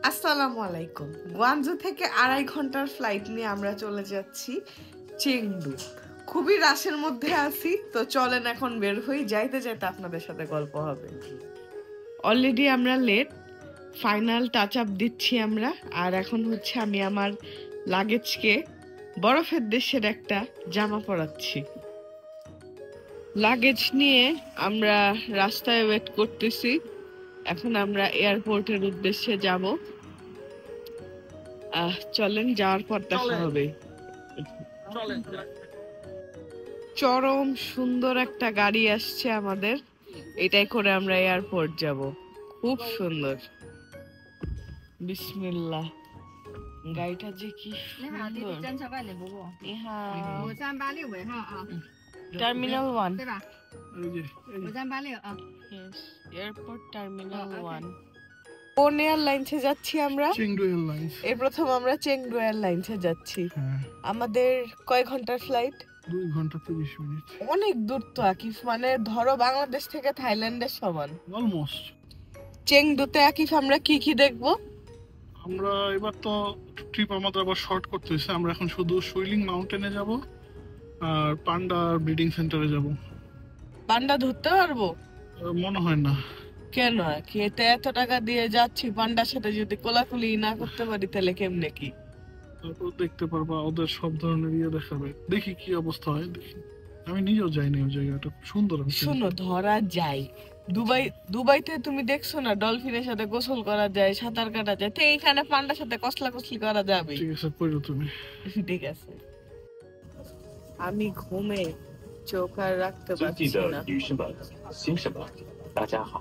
আসসালামু আলাইকুম। গুয়াংজু থেকে 2.5 ঘন্টার ফ্লাইট নিয়ে আমরা চলে যাচ্ছি চেংদু। খুবই রাশের মধ্যে আছি, তো চলেন এখন বের হই। যাইতে যাইতে আপনাদের সাথে গল্প হবে। অলরেডি আমরা লেট, ফাইনাল টাচ আপ দিচ্ছি আমরা। আর এখন হচ্ছে আমি আমার লাগেজকে বরফের দেশের একটা জামা পরাচ্ছি। লাগেজ নিয়ে আমরা রাস্তায় ওয়েট করতেছি। এখন আমরা এয়ারপোর্টের উদ্দেশ্যে যাব। চলেন, যাওয়ার পর দেখা হবে। চরম সুন্দর একটা গাড়ি আসছে আমাদের, এটাই করে আমরা এয়ারপোর্ট যাব। খুব সুন্দর। বিসমিল্লাহ। গাড়িটা যে কি সুন্দর। Terminal 1 airport terminal 1। কোন এয়ারলাইন্সে যাচ্ছি আমরা? Chengdu airlines. এই প্রথম আমরা চেংদু এয়ারলাইন্সে যাচ্ছি। আমাদের কয় ঘন্টার ফ্লাইট? 2 ঘন্টা 30 মিনিট। অনেক দূর তো আকিফ, মানে ধরো বাংলাদেশ থেকে থাইল্যান্ডের সমান অলমোস্ট। চেংদুতে আকিফ আমরা কি কি দেখবো? আমরা এবার তো ট্রিপ আমাদের আবার শর্ট করতে হয়েছে। আমরা এখন শুধু সুইলিং মাউন্টেনে যাব আর পান্ডা ব্রিডিং সেন্টারে যাব। পান্ডা ধরতে পারবো? মনে হয় না। কেন? খেতে এত টাকা দিয়ে যাচ্ছি, পান্ডার সাথে যদি কোলাকুলি না করতে পারি তাহলে কেমনে কি? তারপর দেখতে পারবা, ওদের সব ধরনের ইয়ে দেখাবে। দেখি কি অবস্থা হয়, দেখি। আমি নিজেও যাইনি ওই জায়গাটা, খুব সুন্দর। শোনো, ধরা যায়। দুবাইতে তুমি দেখছো না, ডলফিনের সাথে গোসল করা যায়, সাঁতার কাটা যায়, তো এইখানে পান্ডার সাথে কসলা কসলি করা যাবে। ঠিক আছে, পড়ো তুমি। ঠিক আছে। আমি ঘুমে চোখ আর রাখতে পারছি না।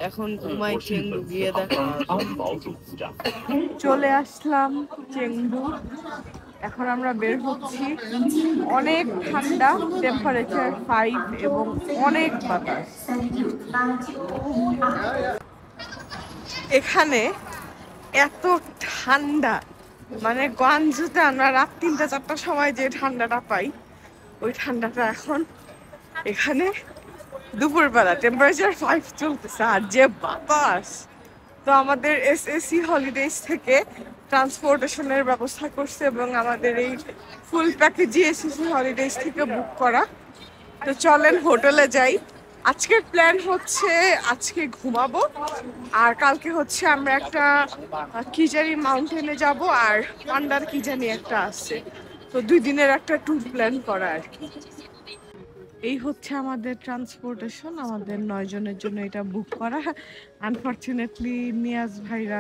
এখন ঘুমাই, চেংদু গিয়ে দেখা। চলে আসলাম চেংদু। এখন আমরা বের হচ্ছি। অনেক ঠান্ডা, টেম্পারেচার 5 এবং অনেক বাতাস। এখানে এত ঠান্ডা, মানে গুয়াংজুতে আমরা রাত 3-4টার সময় যে ঠান্ডাটা পাই, ওই ঠান্ডাটা এখন এখানে দুপুরবেলা টেম্পারেচার 5 চলতেছে। আর যে বাতাস! তো আমাদের এসএসসি হলিডেজ থেকে ট্রান্সপোর্টেশনের ব্যবস্থা করছে এবং আমাদের এই ফুল প্যাকেজই এসএসসি হলিডেজ থেকে বুক করা। তো চলেন হোটেলে যাই। আজকের প্ল্যান হচ্ছে আজকে ঘুমাবো, আর কালকে হচ্ছে আমরা একটা কিজারি মাউন্টেনে যাব, আর পান্ডার কি জানি একটা আছে। তো 2 দিনের একটা ট্যুর প্ল্যান করা আর কি। এই হচ্ছে আমাদের ট্রান্সপোর্টেশন, আমাদের 9 জনের জন্য এটা বুক করা। আনফরচুনেটলি নিয়াজ ভাইরা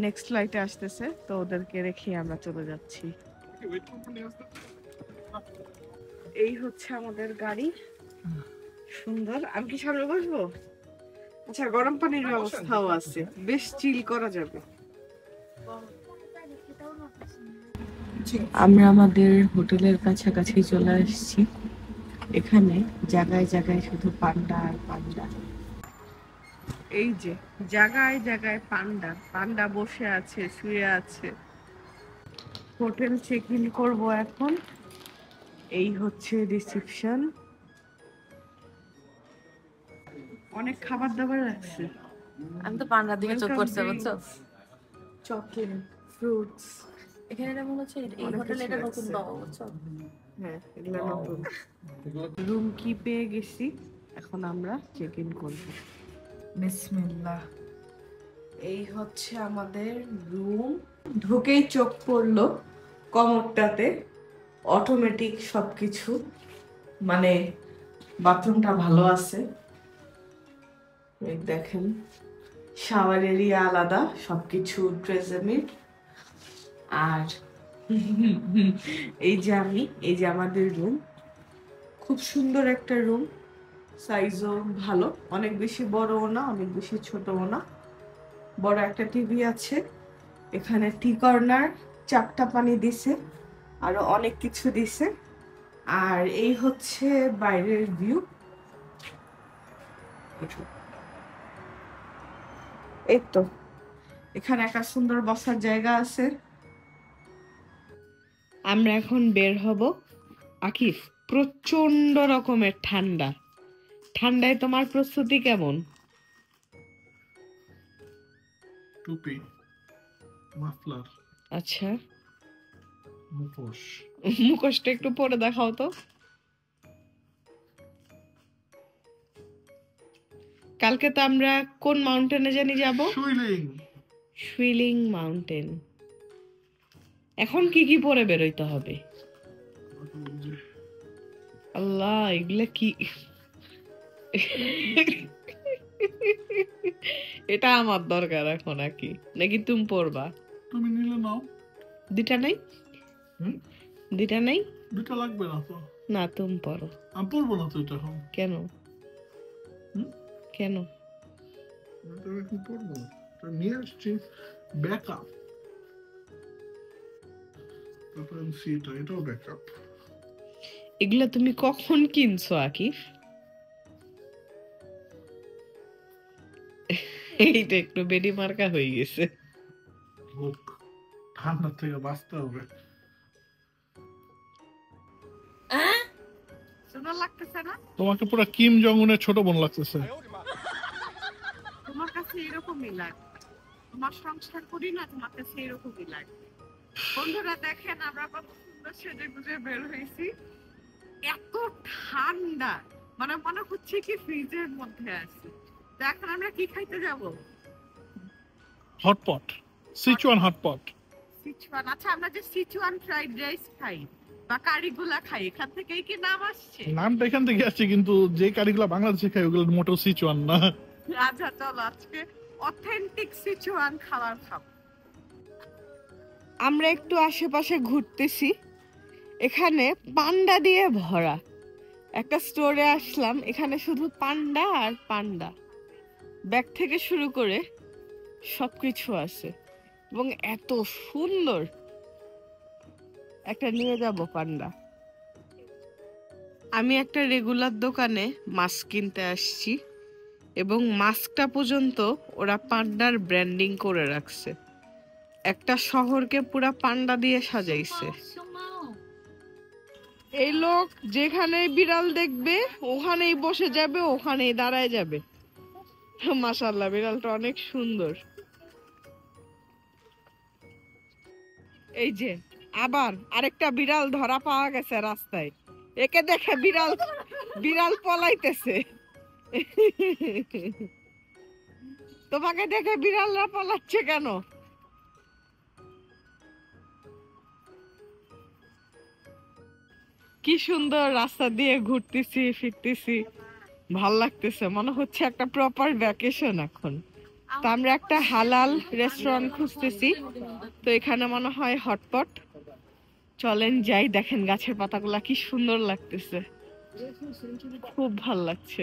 নেক্সট ফ্লাইটে আসতেছে, তো ওদেরকে রেখে আমরা চলে যাচ্ছি। এই হচ্ছে আমাদের গাড়ি, সুন্দর। আমি কি সামনে বসবো? আচ্ছা, গরম পানির ব্যবস্থাও আছে, বেশ চিল করা যাবে। আমরা আমাদের হোটেলের কাছাকাছি চলে আসছি। এখানে জায়গায় জায়গায় শুধু পান্ডা আর পান্ডা। এই যে জায়গায় জায়গায় পান্ডা, পান্ডা বসে আছে, শুয়ে আছে। হোটেল চেক ইন করবো এখন। এই হচ্ছে রিসেপশন। অনেক খাবার দাবার আছে। আমি তো পান্ডার দিকে চোখ করছে, বুঝছো? Chocolate, fruits. এখানে এটা মনে হচ্ছে এই হোটেলে এটা নতুন পাবো, বুঝছো? হ্যাঁ, এগুলো নতুন। রুম কি পেয়ে গেছি, এখন আমরা চেক ইন করবো। বিসমিল্লাহ। এই হচ্ছে আমাদের রুম। ঢুকেই চোখ পড়লো কমোডটাতে, অটোমেটিক সবকিছু, মানে বাথরুমটা ভালো আছে। এই দেখেন, শাওয়ার এরিয়া আলাদা, সবকিছু ট্রেজেমিট। আর এই যে আমাদের রুম, খুব সুন্দর একটা রুম। সাইজও ভালো, অনেক বেশি বড়ও না, অনেক বেশি ছোটও না। বড় একটা টিভি আছে এখানে, টি কর্নার, 4টা পানি দিছে, আরো অনেক কিছু দিছে। আর এই হচ্ছে বাইরের ভিউ। এই তো এখানে একটা সুন্দর বসার জায়গা আছে। আমরা এখন বের হব। আকিফ, প্রচন্ড রকমের ঠান্ডা। ঠান্ডায় তোমার প্রস্তুতি কেমন? টুপি। মাফলার, আচ্ছা, মুখোশ। মুখোশটা একটু পরে দেখাও তো। কালকে তো আমরা কোন মাউন্টেনে জানি যাব? সুইলিং। Swelling mountain. এখন কি কি পরে বেরোইতে হবে? আল্লাহ, এগুলা কি? এটা আমার দরকার এখন নাকি নাকি তুমি পরবা? তুমি নিলে নাও। দুটা নাই? দুটা নাই? দুটা লাগবে না তো। না, তুমি পরো। আমি পরবো না তো এটা এখন। কেন? কেন? এটা এখন পরবো না। এটা নিয়ে আসছি ব্যাকআপ। তারপর আমি সিটা, এটাও ব্যাকআপ। এগুলা তুমি কখন কিনছো আকিফ? এইটা একটু বেডি মার্কা হয়ে গেছে। হোক, ঠান্ডা থেকে বাঁচতে হবে। সুন্দর লাগতেছে না? তোমাকে পুরো কিম জং উনের ছোট বোন লাগতেছে। তোমার কাছে এরকমই লাগে। তোমার সংসার করি না, তোমার কাছে এরকমই লাগে। বন্ধুরা দেখেন আমরা কত সুন্দর সেজে গুজে বের হয়েছি। এত ঠান্ডা, মানে মনে হচ্ছে কি ফ্রিজের মধ্যে আছি। তো এখন আমরা কি খাইতে যাব? Hotpot, Sichuan hotpot. সিচুয়ান। আচ্ছা, আমরা যে সিচুয়ান ফ্রাইড রাইস খাই বা কারিগুলা খাই, এখান থেকেই কি নাম আসছে? নামটা এখান থেকে আসছে, কিন্তু যে কারিগুলো বাংলাদেশে খাই ওগুলো মোটেও সিচুয়ান না। আচ্ছা চলো আজকে অথেন্টিক সিচুয়ান খাবার খাবো। আমরা একটু আশেপাশে ঘুরতেছি। এখানে পান্ডা দিয়ে ভরা একটা স্টোরে আসলাম। এখানে শুধু পান্ডা আর পান্ডা, ব্যাগ থেকে শুরু করে সবকিছু আছে এবং এত সুন্দর। একটা নিয়ে যাব পান্ডা। আমি একটা রেগুলার দোকানে মাস্ক কিনতে আসছি এবং মাস্কটা পর্যন্ত ওরা পান্ডার ব্র্যান্ডিং করে রাখছে। একটা শহরকে পুরা পান্ডা দিয়ে সাজাইছে। এই লোক যেখানে বিড়াল দেখবে ওখানেই বসে যাবে, ওখানেই দাঁড়ায় যাবে। মাশাআল্লাহ, বিড়ালটা অনেক সুন্দর। এই যে আবার আরেকটা বিড়াল ধরা পাওয়া গেছে রাস্তায়। একে দেখে বিড়াল বিড়াল পলাইতেছে। তোমাকে দেখে বিড়ালরা পলাচ্ছে কেন? কি সুন্দর রাস্তা দিয়ে ঘুরতেছি ফিরতেছি, ভাল লাগতেছে। মনে হচ্ছে একটা প্রপার ভ্যাকেশন এখন। তো আমরা একটা হালাল রেস্টুরেন্ট খুঁজতেছি। তো এখানে মনে হয় হটপট। চলেন যাই। দেখেন গাছের পাতাগুলা কি সুন্দর লাগতেছে, খুব ভাল লাগছে।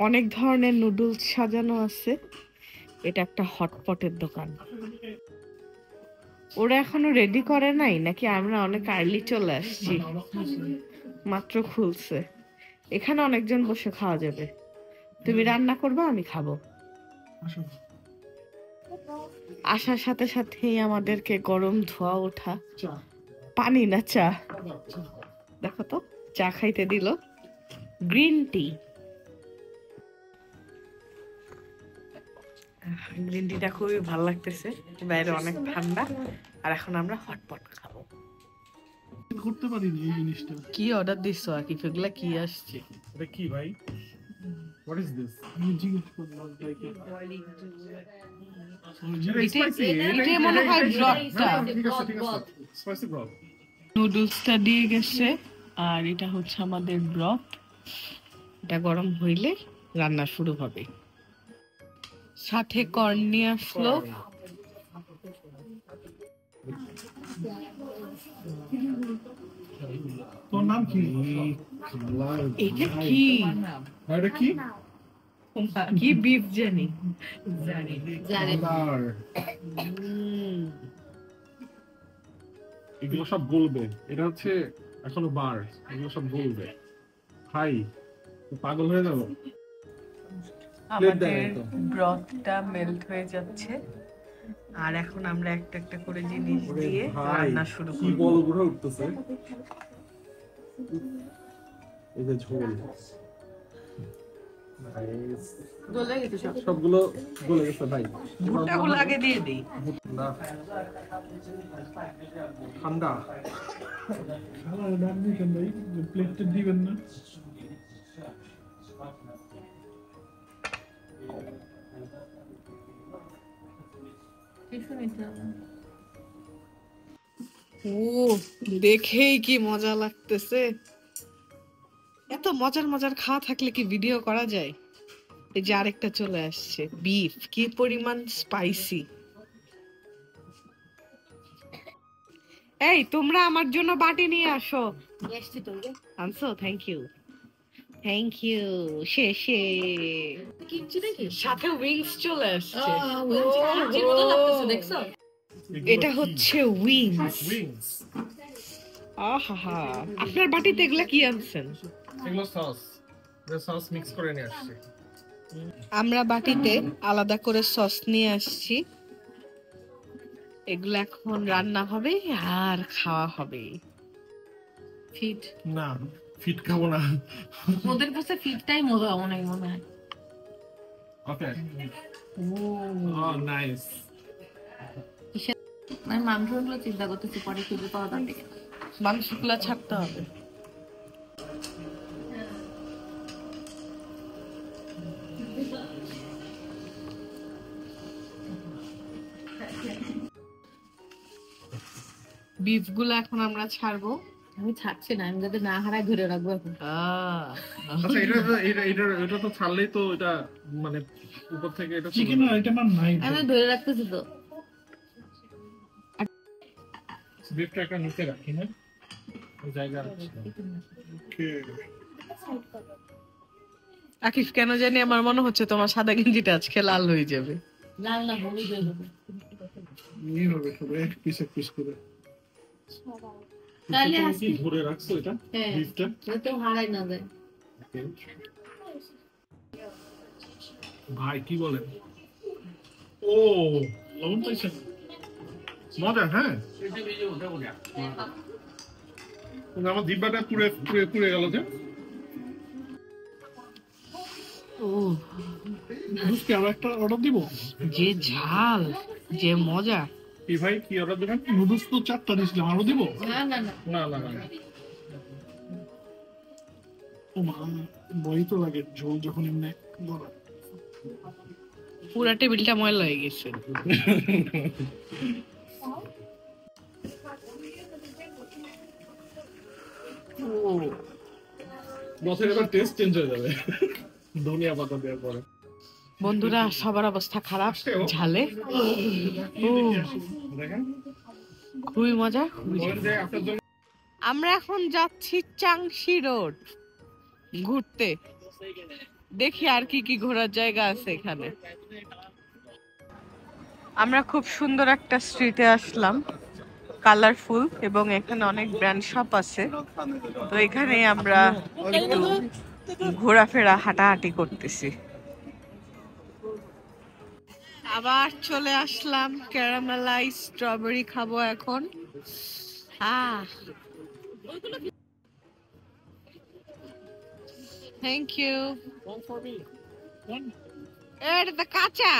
অনেক ধরনের নুডলস সাজানো আছে। এটা একটা হটপটের দোকান। ওরা এখনো রেডি করে নাই নাকি আমরা অনেক আর্লি চলে আসছি? মাত্র খুলছে। এখানে অনেকজন বসে খাওয়া যাবে। তুমি রান্না করবে, আমি খাবো। আসার সাথে সাথেই আমাদেরকে গরম ধোয়া ওঠা পানি না চা, দেখো তো চা খাইতে দিল, গ্রিন টি। গ্রিন টিটা খুবই ভালো লাগতেছে। বাইরে অনেক ঠান্ডা আর এখন আমরা হটপট খাবো। করতে পারিনি এই জিনিসটা। কি অর্ডার দিছো আকিফ? এগুলা কি আসছে? এটা কি ভাই? What is this? আমি জিজ্ঞেস করলাম তাইকে। এটা মনে হয় ব্রথটা। Spicy broth. নুডলসটা দিয়ে গেছে আর এটা হচ্ছে আমাদের ব্রথ। এটা গরম হইলে রান্না শুরু হবে। সাথে কর্ন নিয়ে আসলো। তোর নাম কি? এটা কি? এটা কি? কি বিফ জানি। এগুলো সব গলবে। এটা হচ্ছে এখনো বার, এগুলো সব গলবে। খাই পাগল হয়ে যাবো। আমাদের ব্রথটা মেল্ট হয়ে যাচ্ছে আর এখন আমরা একটা একটা করে জিনিস দিয়ে রান্না শুরু কি করব। বল উঠে উঠতেছে। এই যে ঝোল, গলে গেছে সব। সবগুলো গলে গেছে ভাই। ভুট্টাগুলো আগে দিয়ে দিই। না ঠান্ডা। প্লেটটা দিবেন না? টিস্যু নিতে হবে। ও দেখেই কি মজা লাগতেছে। এত মজার মজার খাওয়া থাকলে কি ভিডিও করা যায়? এই যে আরেকটা চলে আসছে, বিফ, কি পরিমাণ স্পাইসি। এই তোমরা আমার জন্য বাটি নিয়ে আসো। এসছি তো রে। আনছো? Thank you, thank you. শেষে কিনছি নাকি? সাথে উইংস চলে আসছে। চির মতো লাগতেছে দেখছো? এটা হচ্ছে উইংস। উইংস। আহা, আপনার বাটিতে এগুলা কি আনছেন? এগুলো সস। সস মিক্স করে নিয়ে আসছি। আমরা বাটিতে আলাদা করে সস নিয়ে আসছি। এগুলো এখন রান্না হবে আর খাওয়া হবে। ফিট। না ফিট খাবো না। ওদের কাছে ফিটটাই মজা মনে হয়। ওকে। ও নাইস। আমি মাংসগুলো চিন্তা করতেছি পরে খুঁজে পাওয়া যাবে কিনা। মাংসগুলা ছাড়তে হবে। বিফ গুলো এখন আমরা ছাড়বো। আমি ছাড়ছি না, আমি যাতে না হারায় ধরে রাখবো এখন। আচ্ছা এটা তো ছাড়লেই তো এটা মানে উপর থেকে এটা চিকেন আইটেম আর নাই। আমি ধরে রাখতেছি তো। বিফটা একটা নিচে রাখি না জায়গা আছে। আকিফ, কেন জানি আমার মনে হচ্ছে তোমার সাদা গেঞ্জিটা আজকে লাল হয়ে যাবে। লাল না হলুদ হয়ে যাবে। নিয়ে হবে সব এক পিস করে। তাহলে তুমি আজকে কি ধরে রাখছো এটা হ্যাঁ বিফটা? যাতে হারাই না যায়। ভাই কি বলেন? ও লবণ পাইছেন? মজা হ্যাঁ। কিন্তু আমার দিব্যাটা পুড়ে পুড়ে পুড়ে গেল যে। ও বুঝকে আমরা একটা অর্ডার দিব। যে ঝাল, যে মজা। কি ভাই কি অর্ডার দেবেন? নুডলস তো 4টা দিয়েছিলাম, আরো দিব? না না না না না না ও মা, ভয় তো লাগে ঝোল যখন এমনি গলা। পুরা টেবিলটা ময়লা হয়ে গেছে। বসের এবার টেস্ট চেঞ্জ হয়ে যাবে ধনিয়া পাতা দেওয়ার পরে। বন্ধুরা, সবার অবস্থা খারাপ ঝালে। ও দেখেন খুবই মজা, খুবই বলেন যে আপনার জন্য আমরা এখন যাচ্ছি চাংশি রোড ঘুরতে। দেখি আর কি কি ঘোরার জায়গা আছে এখানে। আমরা খুব সুন্দর একটা স্ট্রিটে আসলাম, কালারফুল, এবং এখানে অনেক ব্র্যান্ড শপ আছে। তো এখানে আমরা একটু ঘোরাফেরা হাঁটাহাঁটি করতেছি। আবার চলে আসলাম, ক্যারামেলাইজ স্ট্রবেরি খাবো এখন। Thank you. এটা তো কাঁচা।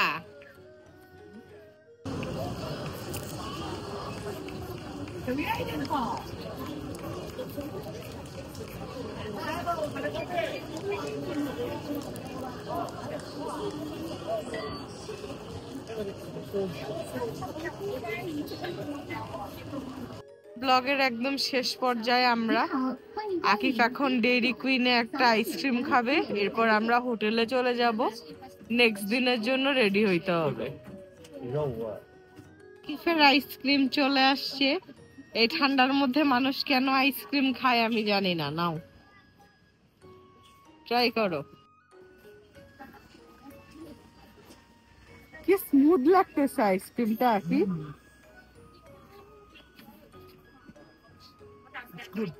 ব্লগের একদম শেষ পর্যায়ে আমরা। আকিফ এখন ডেইরি কুইনে একটা আইসক্রিম খাবে, এরপর আমরা হোটেলে চলে যাব। নেক্সট দিনের জন্য রেডি হইতে হবে। আকিফের আইসক্রিম চলে আসছে। এই ঠান্ডার মধ্যে মানুষ কেন আইসক্রিম খায় আমি জানি না। নাও ট্রাই করো। কি স্মুথ লাগতেছে আইসক্রিমটা আকিফ। Good.